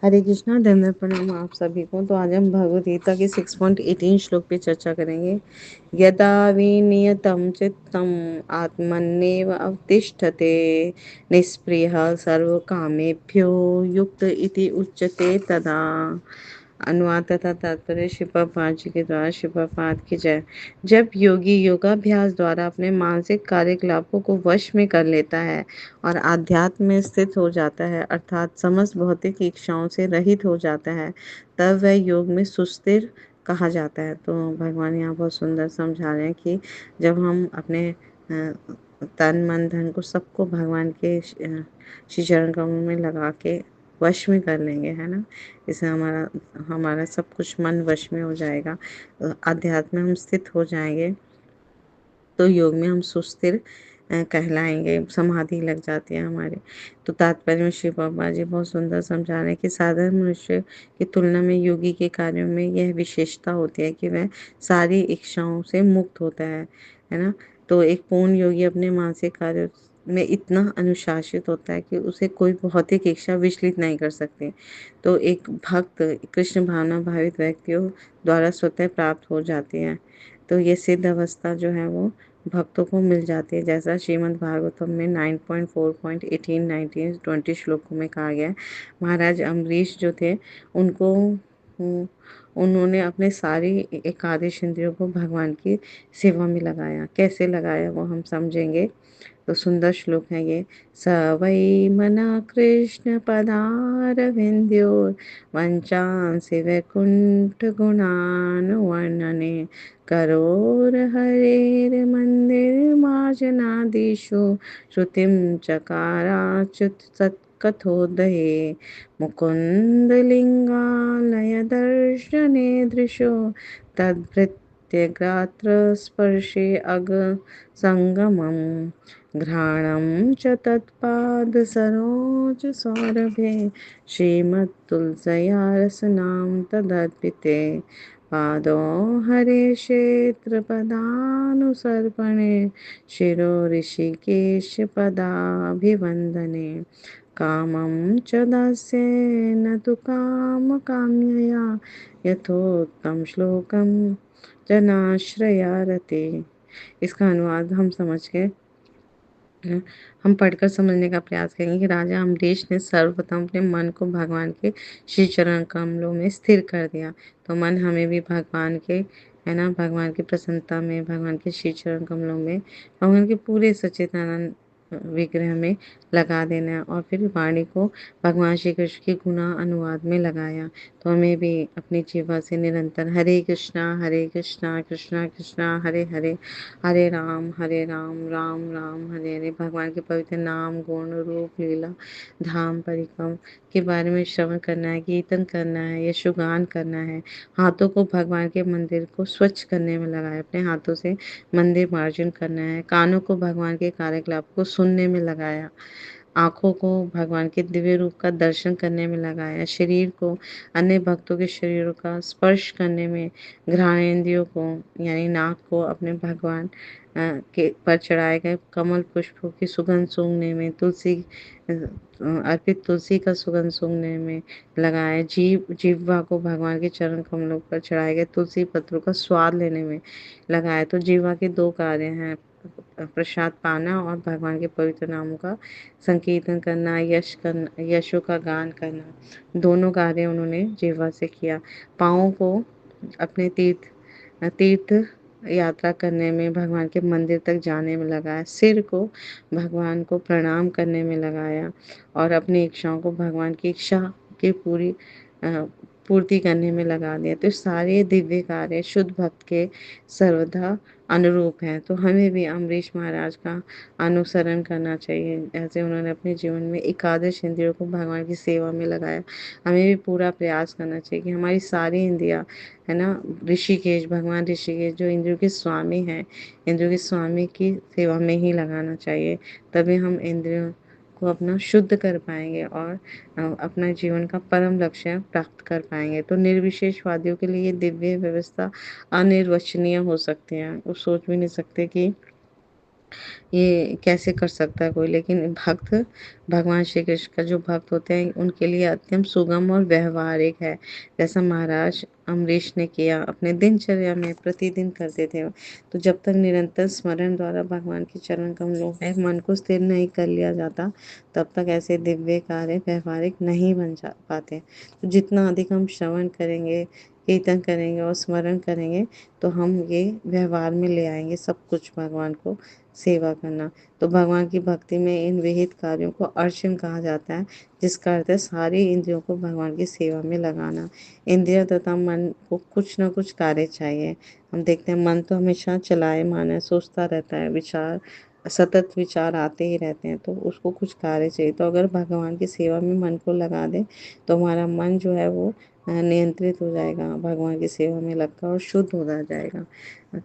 हरे कृष्णा, धन्यवाद, प्रणाम आप सभी को। तो आज हम भगवद गीता के 6.18 श्लोक पे चर्चा करेंगे। यदा विनियतं चित्तम् आत्मन्नेव अवतिष्ठते निष्पृहः सर्वकामेभ्यो युक्त इति उच्यते तदा। अनुवाद तथा तात्पर्य श्री प्रभुपाद जी के द्वारा। श्री प्रभुपाद की जय। जब योगी योगाभ्यास द्वारा अपने मानसिक कार्यकलापों को वश में कर लेता है और आध्यात्म में स्थित हो जाता है, अर्थात समस्त भौतिक इच्छाओं से रहित हो जाता है, तब वह योग में सुस्थिर कहा जाता है। तो भगवान यहाँ बहुत सुंदर समझा रहे हैं कि जब हम अपने तन मन धन को सबको भगवान के श्री चरण कमलों में लगा के वश में कर लेंगे, है ना। इससे हमारा हमारा सब कुछ मन वश में हो जाएगा, अध्यात्म में हम स्थित हो जाएंगे, तो योग में हम सुस्थिर कहलाएंगे, समाधि लग जाती है हमारे। तो तात्पर्य में श्री बाबा जी बहुत सुंदर समझा रहे हैं कि साधारण मनुष्य की तुलना में योगी के कार्यों में यह विशेषता होती है कि वह सारी इच्छाओं से मुक्त होता है ना। तो एक पूर्ण योगी अपने मानसिक कार्यों में इतना अनुशासित होता है कि उसे कोई भौतिक इच्छा विचलित नहीं कर सकती। तो एक भक्त कृष्ण भावना भावित व्यक्तियों द्वारा स्वतः प्राप्त हो जाती है। तो ये सिद्ध अवस्था जो है वो भक्तों को मिल जाती है, जैसा श्रीमद् भागवतम में 9.4.18 19 20 श्लोकों में कहा गया है। महाराज अम्बरीश जो थे उनको उन्होंने अपने सारी एकादश इंद्रियों को भगवान की सेवा में लगाया। कैसे लगाया वो हम समझेंगे। तो सुंदर श्लोक है ये। स वै मना कृष्ण पदारविन्द्यो वञ्चांसि वैकुण्ठ गुणानुवर्णने करोर्हरेर्मन्दिरमार्जनादिषु श्रुतिं चकाराच्युत सत्कथोदये मुकुन्दलिङ्गालयदर्शने दृशो तद्भृत्यगात्रस्पर्शे अग सङ्गमम् घ्राणं च तत्पादसरोजसौरभे श्रीमत्तुलसया रसनां तदर्पिते पादो हरे क्षेत्रपदानुसर्पणे शिरो ऋषिकेशपदाभिवन्दने कामं च दास्येन तु कामकाम्यया यथोक्तं श्लोकं जनाश्रया रते। इसका अनुवाद हम समझ के हम पढ़कर समझने का प्रयास करेंगे कि राजा अम्बरीश ने सर्वप्रथम अपने मन को भगवान के श्री चरण कमलों में स्थिर कर दिया। तो मन हमें भी भगवान के, है ना, भगवान की प्रसन्नता में, भगवान के श्री चरण कमलों में, भगवान के पूरे सच्चिदानंद विग्रह में लगा देना है और फिर वाणी को भगवान श्री कृष्ण के गुना अनुवाद में लगाया। तो हमें भी अपनी जीवा से निरंतर हरे कृष्णा कृष्णा कृष्णा हरे हरे, हरे राम राम राम हरे हरे, भगवान के पवित्र नाम गुण रूप लीला धाम परिक्रम के बारे में श्रवण करना है, कीर्तन करना है, यशोगान करना है। हाथों को भगवान के मंदिर को स्वच्छ करने में लगाया, अपने हाथों से मंदिर मार्जन करना है। कानों को भगवान के कार्यकलाप को सुनने में लगाया, आँखों को भगवान के दिव्य रूप का दर्शन करने में लगाया, शरीर को अन्य भक्तों के शरीरों का स्पर्श करने में, घ्राणेंद्रियों को यानी नाक को अपने भगवान के पर चढ़ाए गए कमल पुष्पों की सुगंध सूंघने में, अर्पित तुलसी का सुगंध सूंघने में लगाया। जीवा को भगवान के चरण कमलों पर चढ़ाए गए तुलसी पत्रों का स्वाद लेने में लगाया। तो जीवा के दो कार्य हैं, प्रसाद पाना और भगवान के पवित्र नामों का संकीर्तन करना, यशों का गान करना। दोनों कार्य उन्होंने जीवा से किया। पाँवों को अपने तीर्थ तीर्थ यात्रा करने में, भगवान के मंदिर तक जाने में लगाया। सिर को भगवान को प्रणाम करने में लगाया और अपनी इच्छाओं को भगवान की इच्छा की पूर्ति करने में लगा दिया। तो सारे दिव्य कार्य शुद्ध भक्त के सर्वदा अनुरूप हैं। तो हमें भी अम्बरीश महाराज का अनुसरण करना चाहिए, जैसे उन्होंने अपने जीवन में एकादश इंद्रियों को भगवान की सेवा में लगाया। हमें भी पूरा प्रयास करना चाहिए कि हमारी सारी इंद्रियां, है ना, ऋषिकेश, भगवान ऋषिकेश जो इंद्रियों के स्वामी हैं, इंद्रियों के स्वामी की सेवा में ही लगाना चाहिए। तभी हम इंद्रियों को अपना शुद्ध कर पाएंगे और अपना जीवन का परम लक्ष्य प्राप्त कर पाएंगे। तो निर्विशेषवादियों के लिए ये दिव्य व्यवस्था अनिर्वचनीय हो सकती है। वो सोच भी नहीं सकते कि ये कैसे कर सकता है कोई? लेकिन भक्त भगवान श्री कृष्ण का जो भक्त होते हैं उनके लिए अत्यंत सुगम और व्यावहारिक है। जैसा महाराज अम्बरीश ने किया अपने दिनचर्या में प्रतिदिन करते थे। तो जब तक निरंतर स्मरण द्वारा भगवान के चरण कमलों में मन को स्थिर नहीं कर लिया जाता, तब तक ऐसे दिव्य कार्य व्यावहारिक नहीं बन जा पाते। तो जितना अधिक हम श्रवण करेंगे, कीर्तन करेंगे और स्मरण करेंगे, तो हम ये व्यवहार में ले आएँगे सब कुछ भगवान को सेवा करना। तो भगवान की भक्ति में इन विहित कार्यों को अर्चन कहा जाता है, जिसका अर्थ है सारी इंद्रियों को भगवान की सेवा में लगाना। इंद्रिय तथा मन को कुछ न कुछ कार्य चाहिए। हम देखते हैं मन तो हमेशा चलायमान है, सोचता रहता है, विचार सतत विचार आते ही रहते हैं, तो उसको कुछ कार्य चाहिए। तो अगर भगवान की सेवा में मन को लगा दें, तो हमारा मन जो है वो नियंत्रित हो जाएगा, भगवान की सेवा में लगकर और शुद्ध होता जाएगा।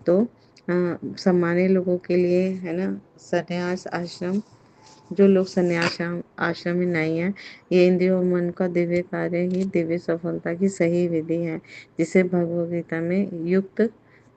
तो सामान्य लोगों के लिए है ना, संन्यास आश्रम, जो लोग संन्यास आश्रम में नहीं है, ये इंद्रियों और मन का दिव्य कार्य ही दिव्य सफलता की सही विधि है, जिसे भगवद गीता में युक्त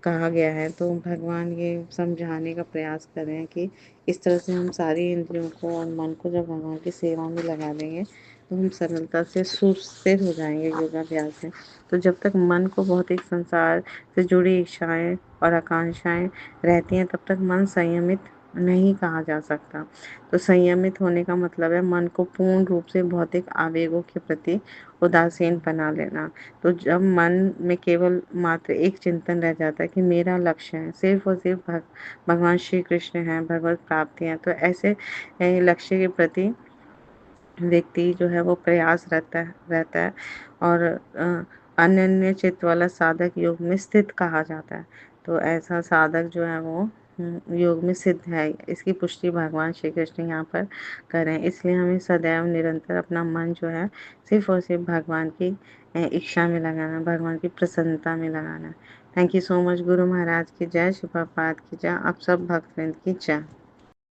कहा गया है। तो भगवान ये समझाने का प्रयास कर रहे हैं कि इस तरह से हम सारी इंद्रियों को और मन को जब भगवान की सेवा में लगा देंगे, तो हम सरलता से सुस्थिर हो जाएंगे योगाभ्यास में। तो जब तक मन को भौतिक संसार से जुड़ी इच्छाएं और आकांक्षाएं रहती हैं, तब तक मन संयमित नहीं कहा जा सकता। तो संयमित होने का मतलब है मन को पूर्ण रूप से भौतिक आवेगों के प्रति उदासीन बना लेना। तो जब मन में केवल मात्र एक चिंतन रह जाता है कि मेरा लक्ष्य है, सिर्फ और सिर्फ भगवान श्री कृष्ण हैं, भगवत प्राप्ति है, तो ऐसे लक्ष्य के प्रति व्यक्ति जो है वो प्रयास रहता है और अनन्य चित्त वाला साधक योग में स्थित कहा जाता है। तो ऐसा साधक जो है वो योग में सिद्ध है। इसकी पुष्टि भगवान श्री कृष्ण यहाँ पर कर रहे हैं। इसलिए हमें सदैव निरंतर अपना मन जो है सिर्फ और सिर्फ भगवान की इच्छा में लगाना, भगवान की प्रसन्नता में लगाना। Thank you so much. Guru Maharaj की जय, शिव प्रभुपाद की जय, आप सब भक्तवृंद की जय।